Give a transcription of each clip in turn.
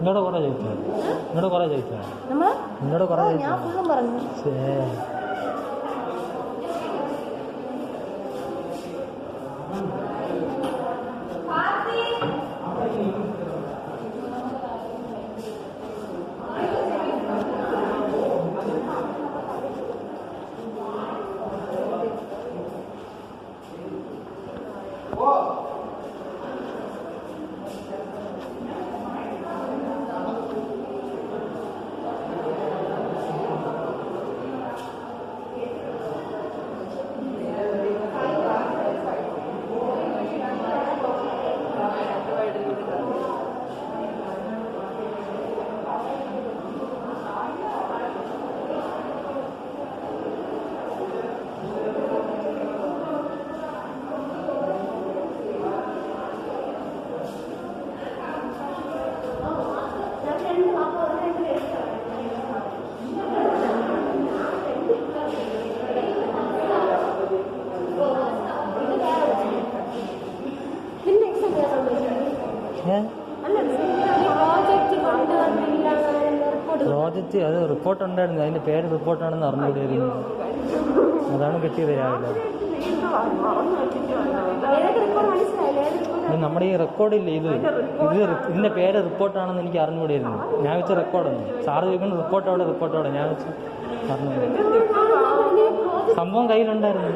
എന്നോട് കുറേ ചോദിച്ചോ? എന്നോട് കുറേ ചോദിച്ചോ? എന്നോട് കുറേ ചോദിച്ചോ? പ്രോജക്റ്റ് അത് റിപ്പോർട്ട് ഉണ്ടായിരുന്നു. അതിൻ്റെ പേര് റിപ്പോർട്ടാണെന്ന് അറിഞ്ഞുകൂടിയായിരുന്നു. അതാണ് കിട്ടിയത് രാവിലെ. നമ്മുടെ ഈ റെക്കോർഡില്ലേ, ഇതിൻ്റെ പേര് റിപ്പോർട്ടാണെന്ന് എനിക്ക് അറിഞ്ഞുകൂടിയായിരുന്നു. ഞാൻ വെച്ച റെക്കോർഡൊന്നും സാറ് ചോദിക്കുന്ന റിപ്പോർട്ടോടെ ഞാൻ വെച്ച് അറിഞ്ഞു. സംഭവം കയ്യിലുണ്ടായിരുന്നു.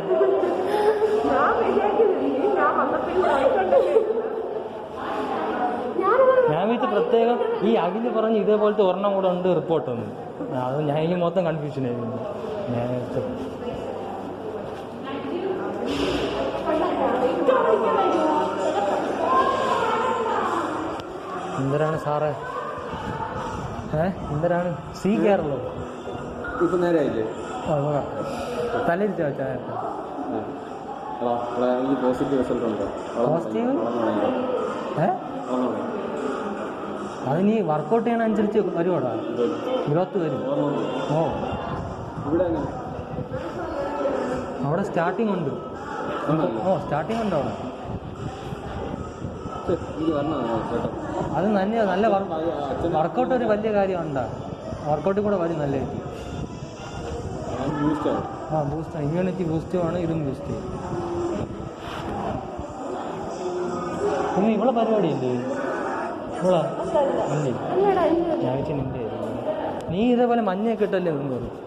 ഞാൻ വീട്ടിൽ പ്രത്യേകം ഈ അഖില് പറഞ്ഞ് ഇതേപോലത്തെ ഒരെണ്ണം കൂടെ ഉണ്ട് റിപ്പോർട്ടൊന്നും. അത് ഞാൻ ഈ മൊത്തം കൺഫ്യൂഷനായിരുന്നു. ഞാൻ എന്തരാണ് സാറേ? എന്തരാണ് സി കയറുള്ളൂ? ഇപ്പം നേരെയായില്ലേ? തലയിരിച്ച വെച്ചാൽ പോസിറ്റീവ് റിസൾട്ട് ഉണ്ടോ? പോസിറ്റീവ് അതിനി വർക്കൗട്ട് ചെയ്യണ അനുസരിച്ച് വരുവാടാ, ഗ്രോത്ത് വരും. ഓ അവിടെ സ്റ്റാർട്ടിങ് ഉണ്ട്. സ്റ്റാർട്ടിങ് ഉണ്ട് അവിടെ. അത് നല്ല വർക്കൗട്ട് ഒരു വലിയ കാര്യമുണ്ടാ. വർക്കൗട്ടിൽ കൂടെ വരും നല്ലതായിട്ട്. ബൂസ്റ്റ് ഇമ്മ്യൂണിറ്റി ബൂസ്റ്റുമാണ്, ഇതും ബൂസ്റ്റ് ചെയ്യും. പിന്നെ ഇവിടെ പരിപാടിയില്ലേ? ഇവിടെ ഇല്ലേ? ഞാൻ വെച്ചാൽ നിൻ്റെ നീ ഇതേപോലെ മഞ്ഞയൊക്കെ ഇട്ടല്ലേ നിന്ന് പറയും.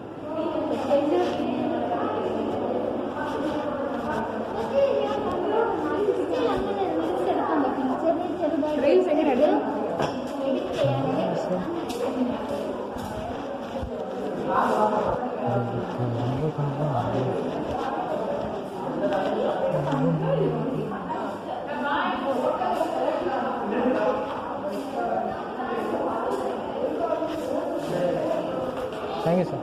Thank you, sir.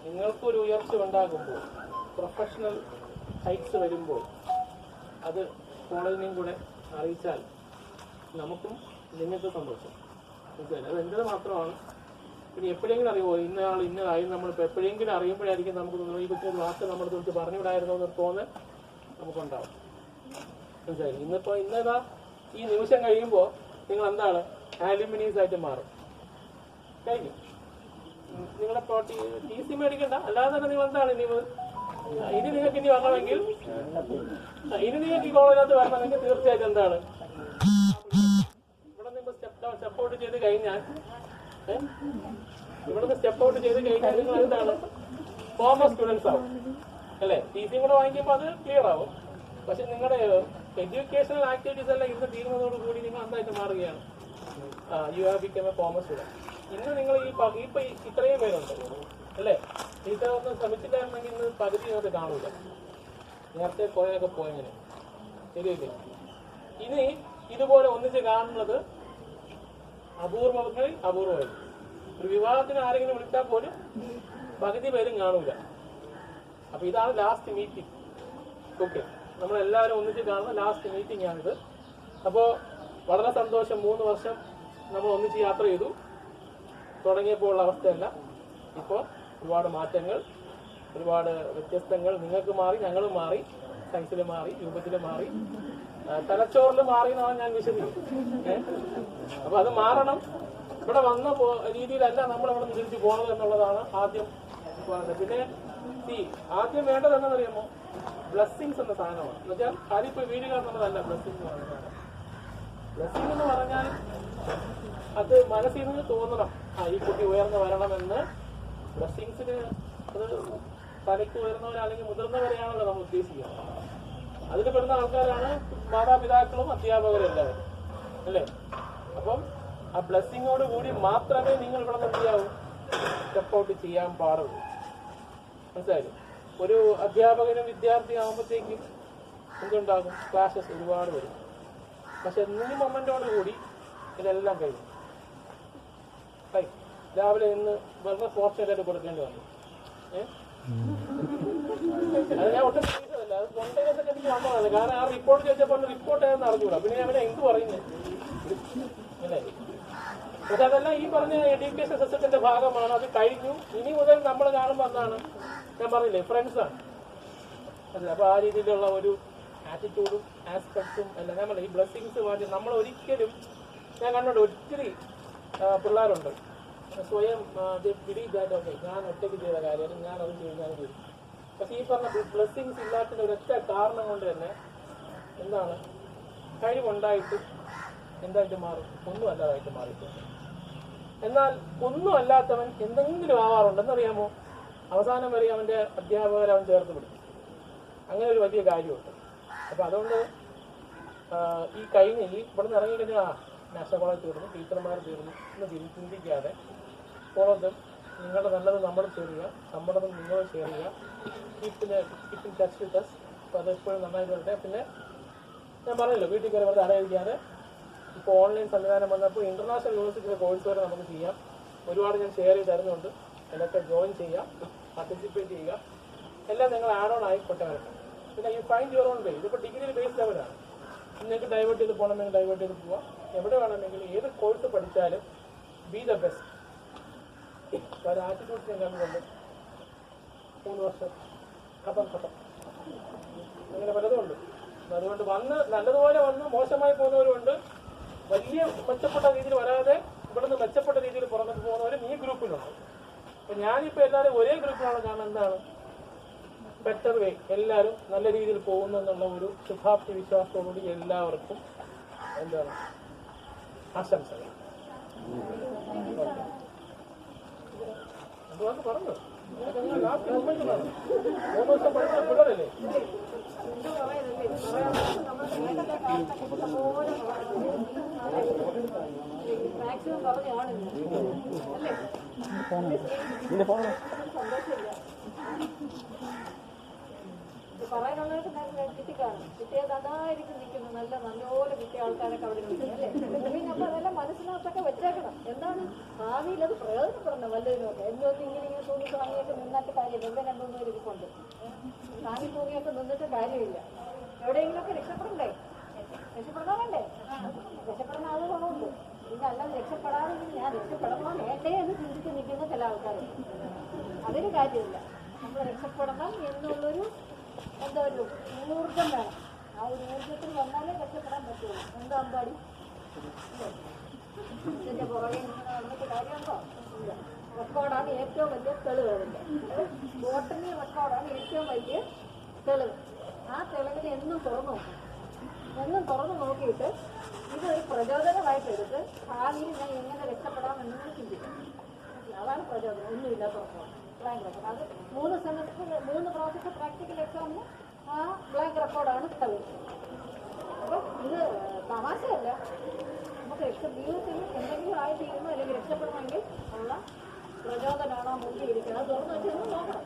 നിങ്ങൾക്കൊരു ഉയർച്ച ഉണ്ടാകുമ്പോൾ, പ്രൊഫഷണൽ ഹൈറ്റ്സ് വരുമ്പോൾ അത് കോളേജിനെയും കൂടെ അറിയിച്ചാൽ നമുക്കും നിങ്ങൾക്ക് സന്തോഷം. മനസ്സിലായി? അത് എൻ്റെത് മാത്രമാണ്. പിന്നെ എപ്പോഴെങ്കിലും അറിയുമോ ഇന്നയാൾ ഇന്നതായി നമ്മളിപ്പോൾ എപ്പോഴെങ്കിലും അറിയുമ്പോഴായിരിക്കും നമുക്ക് തോന്നുന്നു ഈ കുറിച്ച് വാക്ക് നമ്മുടെ കുറിച്ച് പറഞ്ഞുവിടായിരുന്നോ എന്നൊരു തോന്നൽ നമുക്കുണ്ടാവും. മനസ്സിലായി? ഇന്നതാ ഈ നിമിഷം കഴിയുമ്പോൾ നിങ്ങൾ എന്താണ് ആലുമിനീസ് ആയിട്ട് മാറും. കഴിഞ്ഞു. നിങ്ങളെ ടി സി മേടിക്കണ്ട, അല്ലാതെ തന്നെ നിങ്ങൾ എന്താണ് ഇനി നിങ്ങൾക്ക് ഇനി വരണമെങ്കിൽ ഈ കോളേജിനകത്ത് വരണമെങ്കിൽ തീർച്ചയായിട്ടും എന്താണ് ഇവിടെ നിങ്ങൾ സ്റ്റെപ്പ് ഔട്ട് ചെയ്ത് കഴിഞ്ഞാൽ നിങ്ങൾ എന്താണ് ഫോമർ സ്റ്റുഡൻസ് ആവും അല്ലേ? ടി സിയും കൂടെ വാങ്ങിക്കുമ്പോൾ അത് ക്ലിയർ ആവും. പക്ഷെ നിങ്ങളുടെ എഡ്യൂക്കേഷണൽ ആക്ടിവിറ്റീസ് എല്ലാം ഇന്ന് തീരുന്നതോടുകൂടി നിങ്ങൾ എന്തായിട്ട് മാറുകയാണ്? You have become A former student. ഇന്ന് നിങ്ങൾ ഇപ്പൊ ഇത്രയും പേരുണ്ട് അല്ലേ? ടീച്ചർ ഒന്ന് ശ്രമിച്ചില്ലായിരുന്നെങ്കിൽ ഇന്ന് പകുതി നിങ്ങൾക്ക് കാണൂല. നേരത്തെ കുറേയൊക്കെ പോയെങ്ങനെ ശരിയല്ലേ? ഇനി ഇതുപോലെ ഒന്നിച്ച് കാണുന്നത് അപൂർവമായി. ഒരു വിവാഹത്തിന് ആരെങ്കിലും വിളിച്ചാൽ പോലും പകുതി പേരും കാണൂല. അപ്പൊ ഇതാണ് ലാസ്റ്റ് മീറ്റിംഗ്. ഓക്കെ, നമ്മളെല്ലാവരും ഒന്നിച്ച് കാണുന്ന ലാസ്റ്റ് മീറ്റിംഗ് ആണിത്. അപ്പോൾ വളരെ സന്തോഷം. 3 വർഷം നമ്മൾ ഒന്നിച്ച് യാത്ര ചെയ്തു. തുടങ്ങിയപ്പോൾ ഉള്ള അവസ്ഥയല്ല. ഇപ്പോൾ ഒരുപാട് മാറ്റങ്ങൾ, ഒരുപാട് വ്യത്യസ്തങ്ങൾ. നിങ്ങൾക്ക് മാറി, ഞങ്ങളും മാറി, സൈസിൽ മാറി, രൂപത്തിൽ മാറി, തലച്ചോറിൽ മാറി എന്നാണ് ഞാൻ വിശ്വസിക്കുന്നത്. അപ്പൊ അത് മാറണം. ഇവിടെ വന്ന രീതിയിലല്ല നമ്മൾ അവിടെ നിന്ന് തിരിച്ചു പോകണത് എന്നുള്ളതാണ് ആദ്യം പറയുന്നത്. പിന്നെ ആദ്യം വേണ്ടത് എന്താണെന്നറിയാമോ? ബ്ലെസ്സിങ്സ് എന്ന സാധനമാണ്. എന്നുവെച്ചാൽ ആദ്യം വീഴുക എന്നുള്ളതല്ല ബ്ലെസ്സിങ് എന്ന് പറയുന്നത്. ബ്ലെസ്സിങ് എന്ന് പറഞ്ഞാൽ അത് മനസ്സിൽ നിന്ന് തോന്നണം, ഈ കുട്ടി ഉയർന്നു വരണമെന്ന്. ബ്ലെസ്സിങ്സിന് അത് തലയ്ക്ക് ഉയർന്നവർ അല്ലെങ്കിൽ മുതിർന്നവരെയാണല്ലോ നമ്മൾ ഉദ്ദേശിക്കുന്നത്. അതിൽ പെടുന്ന ആൾക്കാരാണ് മാതാപിതാക്കളും അധ്യാപകരും എല്ലാവരും അല്ലേ? അപ്പം ആ ബ്ലെസ്സിങ്ങോട് കൂടി മാത്രമേ നിങ്ങൾ ഇവിടെ നിന്ന് എന്ത് ചെയ്യാവൂ, സ്റ്റെപ്പ് ഔട്ട് ചെയ്യാൻ പാടുള്ളൂ. മനസ്സിലായില്ലേ? ഒരു അധ്യാപകനും വിദ്യാർത്ഥി ആകുമ്പോഴത്തേക്കും എന്തുണ്ടാകും? ക്ലാഷസ് ഒരുപാട് വരും. പക്ഷെ ഈ മൊമെന്റോട് കൂടി ഇതെല്ലാം കഴിഞ്ഞു. രാവിലെ ഇന്ന് വെറുതെ പോർച്ചായിട്ട് കൊടുക്കേണ്ടി വന്നു. അത് ഞാൻ ഒട്ടും ചെയ്തതല്ല, അത് കൊണ്ടേസൊക്കെ എനിക്ക് വന്നതാണ്. കാരണം ആ റിപ്പോർട്ട് ചോദിച്ചപ്പോൾ റിപ്പോർട്ട് ഏതെന്ന് അറിഞ്ഞൂടാ. പിന്നെ അവനെ എന്ത് പറയുന്നത് അല്ലേ? പക്ഷെ അതെല്ലാം ഈ പറഞ്ഞ എഡ്യൂക്കേഷൻ സിസ്റ്റത്തിന്റെ ഭാഗമാണ്. അത് കഴിഞ്ഞു. ഇനി മുതൽ നമ്മൾ കാണുമ്പോൾ എന്താണ് ഞാൻ പറഞ്ഞില്ലേ, ഫ്രണ്ട്സാണ് അല്ലേ? അപ്പൊ ആ രീതിയിലുള്ള ഒരു ആറ്റിറ്റ്യൂഡും ആസ്പെക്റ്റും എല്ലാം ഞാൻ ഈ ബ്ലെസ്സിങ്സ് മാറ്റി നമ്മൾ ഒരിക്കലും ഞാൻ കണ്ടോണ്ട് ഒത്തിരി പിള്ളേരുണ്ട് സ്വയം പിടിക്കാറ്റൊക്കെ ഞാൻ ഒറ്റയ്ക്ക് ചെയ്ത കാര്യം, ഞാൻ അത് ചെയ്തു. പക്ഷെ ഈ പറഞ്ഞ ബ്ലെസ്സിങ്സ് ഇല്ലാത്തതിന്റെ ഒരൊറ്റ കാരണം കൊണ്ട് തന്നെ എന്താണ് കഴിവുണ്ടായിട്ട് എന്തായിട്ട് മാറും? ഒന്നും അല്ലാതായിട്ട് മാറിയിട്ടുണ്ട്. എന്നാൽ ഒന്നും അല്ലാത്തവൻ എന്തെങ്കിലും ആവാറുണ്ടെന്നറിയാമോ? അവസാനം വരെ അവന്റെ അധ്യാപകരെ അവൻ ചേർത്ത് പിടിക്കും. അങ്ങനെ ഒരു വലിയ കാര്യമുണ്ട്. അപ്പൊ അതുകൊണ്ട് ഈ കഴിഞ്ഞ് ഇവിടെ നിന്ന് ഇറങ്ങിക്കഴിഞ്ഞാൽ നാഷണൽ കോളേജ് തീർന്നു, ടീച്ചർമാർ തീർന്നു എന്ന് ചിന്തിക്കാതെ ഓരോന്നും നിങ്ങളുടെ നല്ലത് നമ്മൾ ചേരുക, നമ്മുടേതും നിങ്ങൾ ചേരുക. Keep in touch with us. അപ്പോൾ അതെപ്പോഴും നന്നായിട്ട് വരട്ടെ. പിന്നെ ഞാൻ പറഞ്ഞല്ലോ, വീട്ടിൽ കയറി വെറുതെ അടയിരിക്കാതെ ഇപ്പോൾ ഓൺലൈൻ സംവിധാനം വന്നപ്പോൾ ഇന്റർനാഷണൽ യൂണിവേഴ്സിറ്റിയിലെ കോഴ്സ് വരെ നമുക്ക് ചെയ്യാം. ഒരുപാട് ഞാൻ ഷെയർ ചെയ്ത് തരുന്നുണ്ട്. എന്നൊക്കെ ജോയിൻ ചെയ്യുക, പാർട്ടിസിപ്പേറ്റ് ചെയ്യുക. എല്ലാം നിങ്ങൾ ആഡ് ഓൺ ആയിക്കോട്ടെ വരട്ടെ. പിന്നെ യു ഫൈൻഡ് യുവർ ഓൺ വേ. ഇതിപ്പോൾ ഡിഗ്രിയിൽ ബേസ്ഡ് ലെവലാണ്. നിങ്ങൾക്ക് ഡൈവേർട്ട് ചെയ്ത് പോകണമെങ്കിൽ ഡൈവേർട്ട് ചെയ്ത് പോവാം. എവിടെ വേണമെങ്കിലും ഏത് കോഴ്സ് പഠിച്ചാലും ബി ദ ബെസ്റ്റ്. ഒരു ആറ്റിറ്റ്യൂഡ് ഞാൻ കണ്ടുകൊണ്ട് 3 വർഷം ഖത്തം അങ്ങനെ പലതുമുണ്ട്. അതുകൊണ്ട് വന്ന് നല്ലതുപോലെ വന്ന് മോശമായി പോകുന്നവരുണ്ട്. വലിയ മെച്ചപ്പെട്ട രീതിയിൽ വരാതെ ഇവിടുന്ന് മെച്ചപ്പെട്ട രീതിയിൽ പുറത്തേക്ക് പോകുന്നവരും ഈ ഗ്രൂപ്പിലുണ്ട്. അപ്പം ഞാനിപ്പോൾ എല്ലാവരും ഒരേ ഗ്രൂപ്പിലാണ്. കാരണം എന്താണ് ബെറ്റർ വേ, എല്ലാവരും നല്ല രീതിയിൽ പോകുന്നു എന്നുള്ള ഒരു ശുഭാപ്തി വിശ്വാസത്തോടുകൂടി എല്ലാവർക്കും എന്താണ് ആശംസകൾ. അതുകൊണ്ട് പറഞ്ഞു 3 ദിവസം പഠിച്ച പിള്ളേരല്ലേ? പറയാനുള്ളവർക്ക് കിട്ടിക്കാണും. കിട്ടിയത് അതായിരിക്കും നിൽക്കുന്നത്. നല്ലപോലെ കിട്ടിയ ആൾക്കാരൊക്കെ അവിടെ ഉണ്ട് അല്ലേ? പിന്നെ നമ്മൾ അതെല്ലാം മനസ്സിനകത്തൊക്കെ വെച്ചേക്കണം. എന്താണ് ഭാവിയിൽ അത് പ്രയോജനപ്പെടണം വല്ലതിനൊക്കെ. എന്നൊന്നും ഇങ്ങനെ തൂങ്ങി താങ്ങിയൊക്കെ നിന്നിട്ട് കാര്യമില്ല. ഇവിടെ രണ്ടുമൂന്ന് പേര് ഇരിപ്പുണ്ട്. താങ്ങി തൂങ്ങിയൊക്കെ നിന്നിട്ട് കാര്യമില്ല. എവിടെയെങ്കിലുമൊക്കെ രക്ഷപ്പെടണ്ടേ? രക്ഷപ്പെടണമല്ലേ? രക്ഷപ്പെടുന്ന ആളുകളുണ്ട്. പിന്നെ അല്ലാതെ രക്ഷപ്പെടാതെങ്കിൽ ഞാൻ രക്ഷപ്പെടണോ വേണ്ടേ എന്ന് ചിന്തിച്ച് നിൽക്കുന്ന ചില ആൾക്കാരുണ്ട്. അതൊരു കാര്യമില്ല. നമ്മൾ രക്ഷപ്പെടണം എന്നുള്ളൊരു എന്താ ഒരു ഊർജം വേണം. ആ ഒരു ഊർജത്തിൽ വന്നാലേ രക്ഷപ്പെടാൻ പറ്റുള്ളൂ. എന്താ അമ്പാടി ഇതിന്റെ പുറകെ ഇങ്ങനെ നടന്നിട്ട് കാര്യമുണ്ടോ? ഇല്ല. റെക്കോർഡാണ് ഏറ്റവും വലിയ തെളിവ്. അതിൻ്റെ ബോട്ടണി റെക്കോർഡാണ് ഏറ്റവും വലിയ തെളിവ്. ആ തെളിവിനെ എന്നും തുറന്നു നോക്കിയിട്ട് ഇതൊരു പ്രചോദനമായിട്ട് എടുത്ത് ഭാവിയിൽ ഞാൻ എങ്ങനെ രക്ഷപ്പെടാമെന്ന് ചിന്തിക്കും. അതാണ് പ്രചോദനം. ഒന്നുമില്ലാത്ത ബ്ലാങ്ക് റെക്കോർഡ്. അത് 3 സെമസ്റ്റർ 3 പ്രാവശ്യത്തെ പ്രാക്ടിക്കൽ എക്സാമിന് ആ ബ്ലാങ്ക് റെക്കോർഡാണ് തെളിവ്. അപ്പം ഇത് തമാശയല്ല. നമുക്ക് ജീവിതത്തിൽ എന്തെങ്കിലും ആയിത്തീരുന്നു അല്ലെങ്കിൽ രക്ഷപ്പെടണമെങ്കിൽ ഉള്ള പ്രചോദനമാണോ മുമ്പിൽ ഇരിക്കുന്നത്. അത് തുറന്നു വെച്ചൊന്ന് നോക്കണം.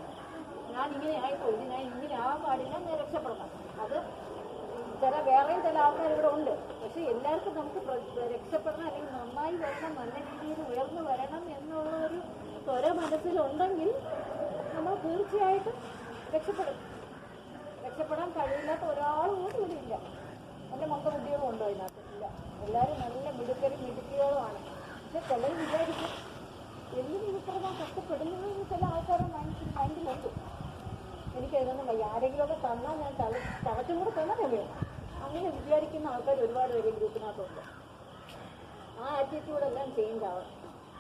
ഞാൻ ഇങ്ങനെ ആയിപ്പോയി, ഞാൻ ഇങ്ങനെ ആകാൻ പാടില്ല, ഞാൻ രക്ഷപ്പെടണം. അത് വേറെയും ചില ആൾക്കാർ ഇവിടെ ഉണ്ട്. പക്ഷെ എല്ലാവർക്കും നമുക്ക് രക്ഷപ്പെടണം അല്ലെങ്കിൽ നന്നായി വരണം, നല്ല രീതിയിൽ ഉയർന്നു വരണം എന്നുള്ള ഒരു ത്വര മനസ്സിലുണ്ടെങ്കിൽ നമ്മൾ തീർച്ചയായിട്ടും രക്ഷപ്പെടാൻ കഴിയില്ലാത്ത ഒരാൾ പോലും ഇവിടെ ഇല്ല. നല്ല മന്ദബുദ്ധികളും ഉണ്ടോ അതിനകത്ത്? ഇല്ല. എല്ലാവരും നല്ല മിടുക്കികളുമാണ്. പക്ഷെ ചിലർ വിചാരിക്കും എന്തിനും ഇത്രമാ കഷ്ടപ്പെടുന്നത് ചില ആൾക്കാരുടെ മൈൻഡിലുണ്ട്. എനിക്കതിനൊന്നും വയ്യ, ആരെങ്കിലുമൊക്കെ തന്നാൽ ഞാൻ തവച്ചും കൂടെ തന്നെ വേണം. അങ്ങനെ വിചാരിക്കുന്ന ആൾക്കാർ ഒരുപാട് പേര് ഗ്രൂപ്പിനകത്തുണ്ട്. ആ ആറ്റിറ്റ്യൂഡെല്ലാം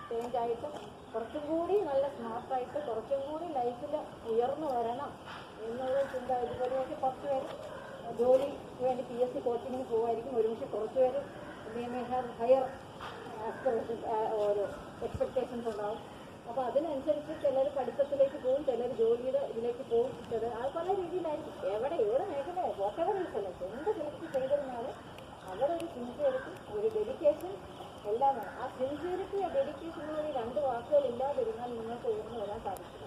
ചേഞ്ചായിട്ട് കുറച്ചും കൂടി നല്ല സ്മാർട്ടായിട്ട് കുറച്ചും കൂടി ലൈഫിൽ ഉയർന്നു വരണം എന്നുള്ള ചിന്ത. ഇതുപോലെ 10 പേര് ജോലിക്ക് വേണ്ടി PSC കോച്ചിങ്ങിന് പോകുമായിരിക്കും. ഒരുമിച്ച് കുറച്ച് പേര് ഹയർ ആസ്പിറേഷൻ ഓരോ എക്സ്പെക്ടേഷൻസ് ഉണ്ടാവും. അപ്പോൾ അതിനനുസരിച്ച് ചിലർ പഠിത്തത്തിലേക്ക് പോകും, ചിലർ ജോലിയുടെ ഇതിലേക്ക് പോകും, ചിലർ പല രീതിയിലായിരിക്കും. ഏത് മേഖല വോട്ടവർ സെലക്ട് എന്ത് സെലക്ട് ചെയ്തിരുന്നാലും അവിടെ ഒരു സിൻസിയറിറ്റി, ഒരു ഡെഡിക്കേഷൻ എല്ലാം വേണം. ആ സിൻസിയറിറ്റി, ആ ഡെഡിക്കേഷൻ ഒരു 2 വാക്കുകൾ ഇല്ലാതിരുന്നാൽ നിങ്ങൾക്ക് ഉയർന്നു വരാൻ സാധിക്കില്ല.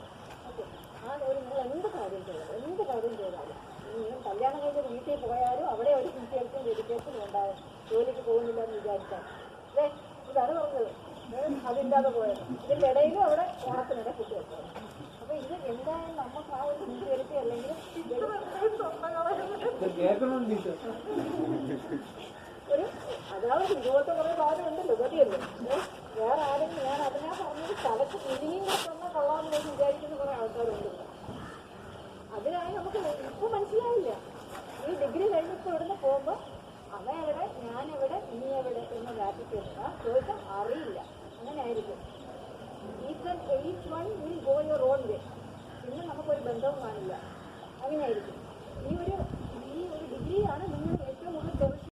ഓക്കെ. ആ ഒരു നിങ്ങൾ എന്ത് കാര്യം ചെയ്താലും നിങ്ങൾ കല്യാണം കഴിഞ്ഞ് വീട്ടിൽ പോയാലും അവിടെ ഒരു സിൻസിയറിറ്റിയും ഡെഡിക്കേഷനും ഉണ്ടാവും. ജോലിക്ക് പോകുന്നില്ല എന്ന് വിചാരിച്ചാൽ ഇതാണ് പറഞ്ഞത്. അതില്ലാതെ പോയത്. ഇതിൻ്റെ ഇടയിലും അവിടെ ഓണത്തിനിടെ ഫുഡ് വെച്ചത്. അപ്പോൾ ഇത് എന്തായാലും നമുക്ക് ആ ഒരു സിൻസിയറിറ്റി അല്ലെങ്കിൽ ഒരു അതാവും ഇതുപോലത്തെ കുറേ ഭാഗം ഉണ്ടല്ലോ, ഗതിയല്ലോ. വേറെ ആരെങ്കിലും ഞാൻ അതിനാ പറഞ്ഞത് തലക്ക് തിരിഞ്ഞും കൊണ്ടുവന്ന കൊള്ളാമെന്ന് വിചാരിക്കുന്ന കുറേ ആൾക്കാരുണ്ട്. അതിനായി നമുക്ക് ഇപ്പോൾ മനസ്സിലായില്ല. ഈ ഡിഗ്രി കഴിഞ്ഞിപ്പോൾ ഇവിടുന്ന് പോകുമ്പോൾ അവ എവിടെ, ഞാനെവിടെ, നീ എവിടെ എന്നൊരു ആറ്റിറ്റ്യൂഡ് ചോദിച്ചാൽ അറിയില്ല. അങ്ങനെ ആയിരിക്കും. Each one will go your own വേ. പിന്നെ നമുക്കൊരു ബന്ധവും കാണില്ല. അങ്ങനെയായിരിക്കും.